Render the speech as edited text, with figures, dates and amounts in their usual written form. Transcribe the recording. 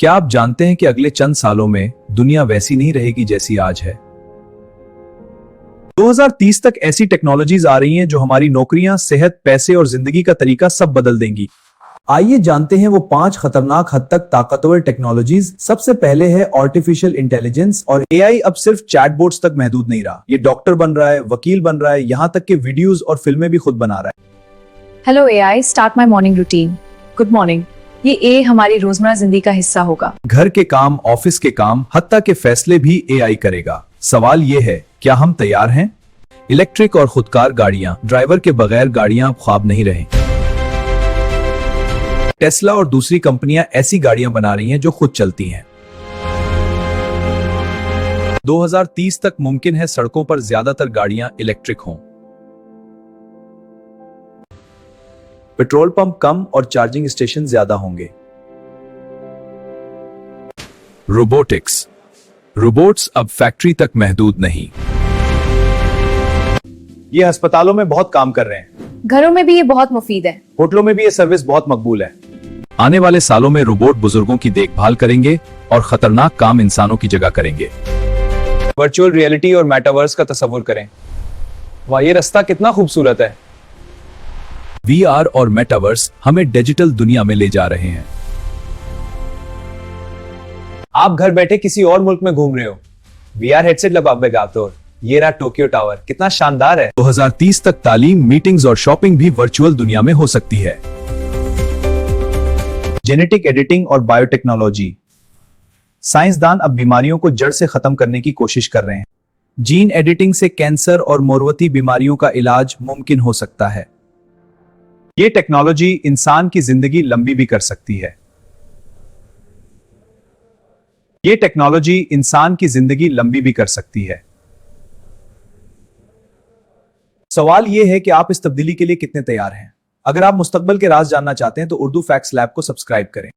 क्या आप जानते हैं कि अगले चंद सालों में दुनिया वैसी नहीं रहेगी जैसी आज है। 2030 तक ऐसी टेक्नोलॉजीज आ रही हैं जो हमारी नौकरियां, सेहत, पैसे और जिंदगी का तरीका सब बदल देंगी। आइए जानते हैं वो 5 खतरनाक हद तक ताकतवर टेक्नोलॉजीज। सबसे पहले है आर्टिफिशियल इंटेलिजेंस और एआई। अब सिर्फ चैटबॉट्स तक महदूद नहीं रहा, ये डॉक्टर बन रहा है, वकील बन रहा है, यहाँ तक कि वीडियोस और फिल्में भी खुद बना रहा है। Hello AI, start my morning routine. Good morning. ये ए हमारी रोजमर्रा जिंदगी का हिस्सा होगा। घर के काम, ऑफिस के काम, हत्ता के फैसले भी एआई करेगा। सवाल ये है, क्या हम तैयार हैं? इलेक्ट्रिक और खुदकार गाड़ियां, ड्राइवर के बगैर गाड़ियां अब ख्वाब नहीं रहे। टेस्ला और दूसरी कंपनियां ऐसी गाड़ियां बना रही हैं जो खुद चलती हैं। 2030 तक मुमकिन है सड़कों पर ज्यादातर गाड़ियां इलेक्ट्रिक हों। पेट्रोल पंप कम और चार्जिंग स्टेशन ज्यादा होंगे। रोबोटिक्स, रोबोट्स अब फैक्ट्री तक महदूद नहीं। ये अस्पतालों में बहुत काम कर रहे हैं। घरों में भी ये बहुत मुफीद है। होटलों में भी ये सर्विस बहुत मकबूल है। आने वाले सालों में रोबोट बुजुर्गों की देखभाल करेंगे और खतरनाक काम इंसानों की जगह करेंगे। वर्चुअल रियलिटी और मेटावर्स का तस्वीर करें। वाह, ये रास्ता कितना खूबसूरत है। वीआर और मेटावर्स हमें डिजिटल दुनिया में ले जा रहे हैं। आप घर बैठे किसी और मुल्क में घूम रहे हो, वीआर हेडसेट लगाओगे तो ये रहा टोक्यो टावर, कितना शानदार है। 2030 तक तालीम, मीटिंग्स और शॉपिंग भी वर्चुअल दुनिया में हो सकती है। जेनेटिक एडिटिंग और बायोटेक्नोलॉजी, साइंसदान अब बीमारियों को जड़ से खत्म करने की कोशिश कर रहे हैं। जीन एडिटिंग से कैंसर और मोरवती बीमारियों का इलाज मुमकिन हो सकता है। ये टेक्नोलॉजी इंसान की जिंदगी लंबी भी कर सकती है। ये टेक्नोलॉजी इंसान की जिंदगी लंबी भी कर सकती है। सवाल यह है कि आप इस तब्दीली के लिए कितने तैयार हैं। अगर आप मुस्तकबिल के राज जानना चाहते हैं तो उर्दू फैक्ट्स लैब को सब्सक्राइब करें।